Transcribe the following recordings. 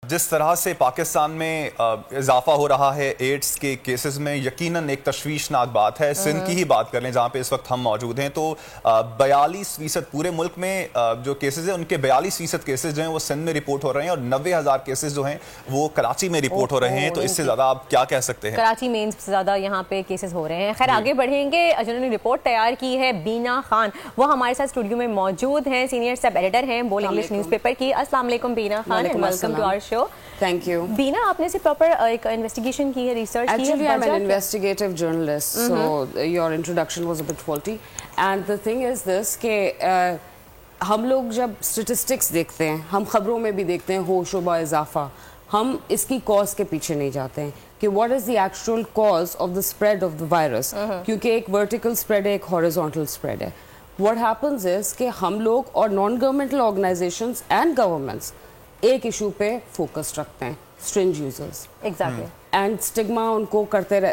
जिस तरह से पाकिस्तान में इजाफा हो रहा है एड्स के केसेस में, यकीनन एक तशवीशनाक बात है। सिंध की ही बात कर लें जहाँ पे इस वक्त हम मौजूद हैं, तो 42% पूरे मुल्क में जो केसेस हैं उनके 42% केसेस जो हैं वो सिंध में रिपोर्ट हो रहे हैं और 90,000 केसेस जो हैं वो कराची में रिपोर्ट हो रहे हैं। तो इससे ज़्यादा आप क्या कह सकते हैं? कराची में सबसे ज़्यादा यहाँ पे केसेस हो रहे हैं। खैर आगे बढ़ेंगे। जिन्होंने रिपोर्ट तैयार की है बीना खान, वो हमारे साथ स्टूडियो में मौजूद हैं, सीनियर सब एडिटर हैं बोल इंग्लिश न्यूज़पेपर की। अस्सलाम वालेकुम Beena Khan, welcome to our show. Thank you. Beena, आपने से प्रॉपर एक इन्वेस्टिगेशन की है, रिसर्च की है? Actually, I'm an investigative journalist, so your introduction was a bit faulty. And the thing is this कि हम लोग जब statistics देखते हैं, हम खबरों में भी देखते हैं होशोबा इजाफा, हम इसकी cause के पीछे नहीं जाते हैं कि what is the actual cause of the spread of the virus, क्योंकि एक vertical spread है, एक horizontal spread है. What happens is कि हम लोग और non-governmental organizations and governments एक इशू पे फोकस रखते हैं, स्ट्रिंज यूजर्स। एग्जैक्टली। एंड स्टिग्मा उनको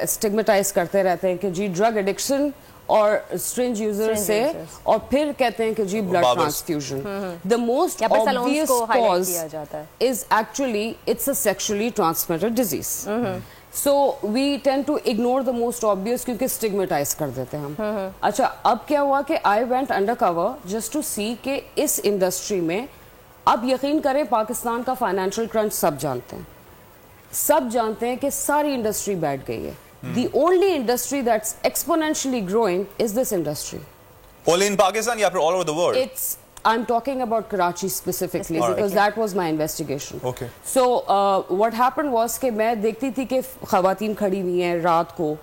स्टिग्मेटाइज करते रहते हैं कि जी ड्रग एडिक्शन और स्ट्रिंज यूजर से, और फिर कहते हैं कि जी blood transfusion. The most obvious cause is actually it's a sexually transmitted disease. So we tend to ignore the most obvious क्योंकि स्टिग्मेटाइज कर देते हैं हम। अच्छा, अब क्या हुआ कि I went undercover just to see कि इस इंडस्ट्री में, अब यकीन करें पाकिस्तान का फाइनेंशियल क्रंच सब जानते हैं कि सारी इंडस्ट्री बैठ गई है। The only industry that's exponentially growing is this industry. Only in Pakistan या फिर all over the world? I'm talking about Karachi specifically because that was my investigation. Okay. So what happened was कि मैं देखती थी कि ख़वातीन खड़ी हुई हैं रात को,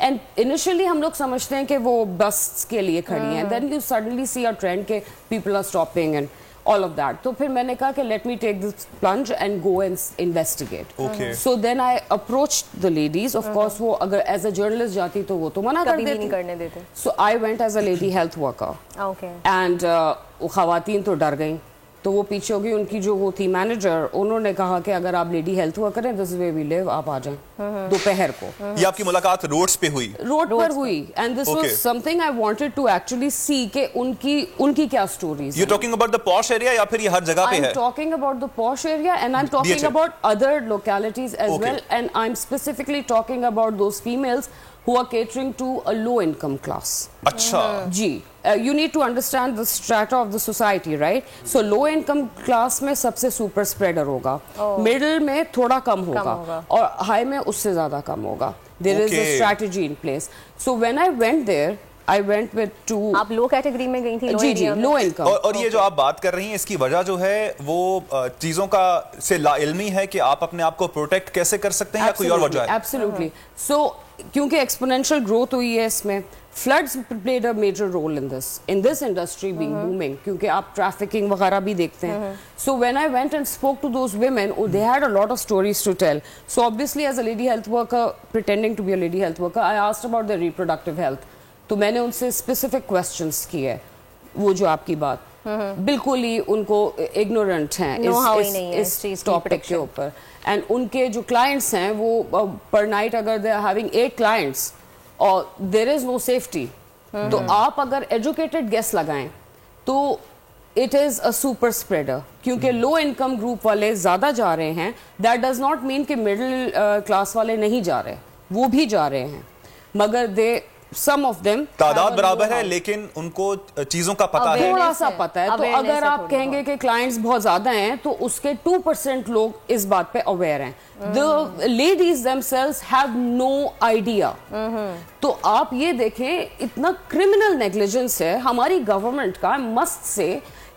and initially हम लोग समझते हैं कि वो बस के लिए खड़ी हैं, then you suddenly see a trend कि people are stopping and all of that. तो फिर मैंने कहा कि let me take this plunge and go and investigate. Okay. So then I approached the ladies. Of course वो अगर as a journalist जाती तो वो तो मना कर देती, नहीं करने देते. So I went as a lady health worker. Okay. And वो ख़वातीन तो डर गईं, तो वो पीछे हो गई। उनकी जो वो थी मैनेजर, उन्होंने कहा कि अगर आप लेडी हेल्थ वर्कर हैं, this is way we live, आप आ जाएं दोपहर को। ये आपकी मुलाकात रोड्स पे हुई? रोड पर हुई, and this was something I wanted to actually see कि उनकी क्या स्टोरीज हैं। You talking about the posh area या फिर ये हर जगह पे है? I am talking about the posh area and I am talking about other localities as well, and I am specifically talking about those females who are catering to a low income class. अच्छा। जी, you need to understand the strata of the society, right? So low income class में सबसे super spreader होगा, middle में थोड़ा कम होगा और high में उससे ज़्यादा कम होगा. There is a strategy in place. So when I went there, I went with two. आप लो कैटेगरी में गई थी? जी, लो इनकम। और ये जो आप बात कर रही हैं, इसकी वजह जो है वो चीजों का से लाइल्मी है कि आप अपने आप को प्रोटेक्ट कैसे कर सकते हैं, या कोई और वजह है? Absolutely. So क्योंकि एक्सपोनेंशियल ग्रोथ हुई है इसमें, floods played a major role in this industry being booming, क्योंकि आप ट्रैफिकिंग वगैरह भी देखते हैं। So when I went and spoke to those women, they had a lot of stories to tell. So obviously as a lady health worker, pretending to be a lady health worker, I asked about their reproductive health. तो मैंने उनसे specific questions किए। वो जो आपकी बात बिल्कुल ही उनको इग्नोरेंट हैं इस टॉपिक के ऊपर, एंड उनके जो क्लाइंट्स हैं वो पर नाइट अगर दे आर हैविंग 8 क्लाइंट्स और देयर इज नो सेफ्टी, तो आप अगर एजुकेटेड गेस लगाएं तो it is a super spreader, क्योंकि लो इनकम ग्रुप वाले ज्यादा जा रहे हैं. दैट डज नॉट मीन कि मिडिल क्लास वाले नहीं जा रहे, वो भी जा रहे हैं, मगर दे some of them तादाद बराबर है, लेकिन उनको चीजों का पता है, थोड़ा सा पता है. तो अगर आप कहेंगे कि क्लाइंट्स बहुत ज्यादा हैं, तो उसके 2% लोग इस बात पे अवेयर हैं. The ladies themselves have no idea. तो आप ये देखें, इतना क्रिमिनल नेग्लिजेंस है हमारी गवर्नमेंट का, मस्त से,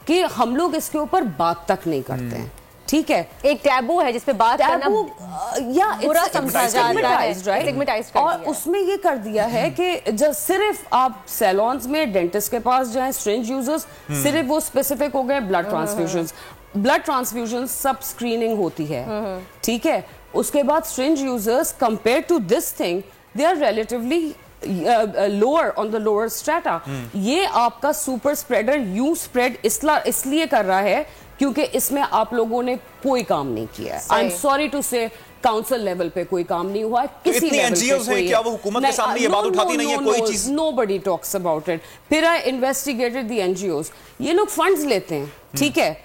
कि हम लोग इसके ऊपर बात तक नहीं करते हैं. ठीक है, एक टैबू है जिस पे बात करना बुरा समझा जाता है, और उसमें ये कर दिया है कि जब सिर्फ आप सैलून्स में डेंटिस्ट के पास जाएं, स्ट्रिंज यूजर्स सिर्फ वो स्पेसिफिक हो गए. ब्लड ट्रांसफ्यूजन सब स्क्रीनिंग होती है, ठीक है. उसके बाद syringe users compare to this thing, they are relatively lower on the lower strata. ये आपका सुपर स्प्रेडर यू स्प्रेड इसलिए कर रहा है क्योंकि इसमें आप लोगों ने कोई काम नहीं किया है. आई एम सॉरी टू से, काउंसिल लेवल पे कोई काम नहीं हुआ है, किसी लेवल पे कोई. क्या वो हुकूमत के सामने ये बात उठाती नहीं है कोई चीज? Nobody talks about it. फिर आई इन्वेस्टिगेटेड द एनजीओज. ये लोग फंड्स लेते हैं, ठीक है,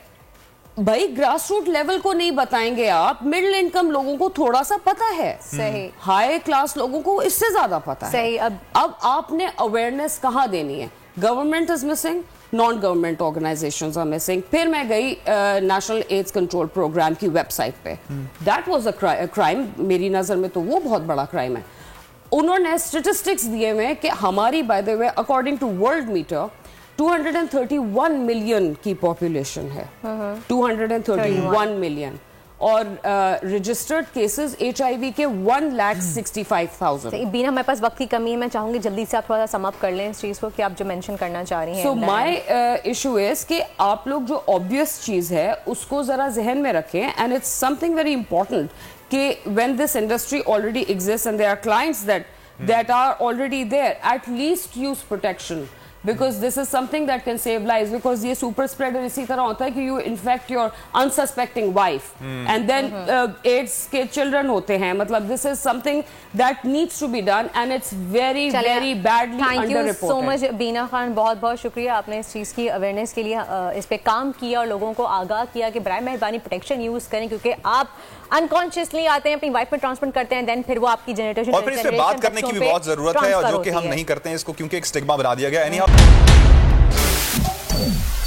भाई ग्रास रूट लेवल को नहीं बताएंगे आप, मिडिल इनकम लोगों को थोड़ा सा पता है, सही, हाई क्लास लोगों को इससे ज्यादा पता है, सही। अब आपने अवेयरनेस कहाँ देनी है? Government is missing, non government organisations are missing. फिर मैं गई नेशनल एड्स कंट्रोल प्रोग्राम की वेबसाइट पे, दैट वाज अ क्राइम, मेरी नजर में तो वो बहुत बड़ा क्राइम है। उन्होंने स्टेटिस्टिक्स दिए हुए कि हमारी, by the way, according to Worldometer 231 million की पॉपुलेशन है, 231 मिलियन, और रजिस्टर्ड केसेस HIV के 1,65,000। बीना, हमारे पास वक्त की कमी है, मैं चाहूंगी जल्दी से आप थोड़ा सा सम अप कर लें इस चीज को कि आप जो मेंशन करना चाह रही हैं। सो माय इशू इज कि आप लोग जो ऑब्वियस चीज है उसको जरा जहन में रखें, and it's something very important कि when this industry already exist and there are clients that are already there, at least use protection, because this is something that can save lives, because ये super spreader इसी तरह होता है कि you infect your unsuspecting wife and then AIDS के children होते हैं, मतलब this is something that needs to be done and it's very very badly underreported. Thank you so much बीना खान, बहुत बहुत शुक्रिया, आपने इस चीज़ की अवेयरनेस के लिए इस पे काम किया और लोगों को आगाह किया कि बराए मेहरबानी प्रोटेक्शन यूज़ करें, क्योंकि आप अनकॉन्शियसली आते हैं, अपनी वाइफ में ट्रांसफर करते हैं, देन फिर वो आपकी जनरेशन, और फिर इस पे बात करने की भी बहुत जरूरत है, और जो कि हम नहीं करते हैं इसको, क्योंकि एक स्टिग्मा बना दिया गया है।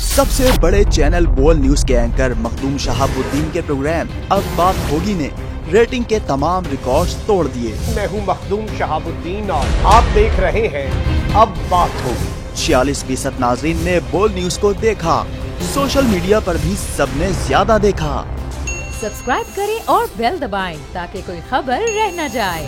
सबसे बड़े चैनल बोल न्यूज के एंकर मखदूम शहाबुद्दीन के प्रोग्राम अब बात होगी ने रेटिंग के तमाम रिकॉर्ड्स तोड़ दिए। मैं हूं मखदूम शहाबुद्दीन और आप देख रहे हैं अब बात होगी। 46% नाज़रीन ने बोल न्यूज को देखा, सोशल मीडिया पर भी सबने ज्यादा देखा। सब्सक्राइब करें और बेल दबाएं ताकि कोई खबर रह न जाए।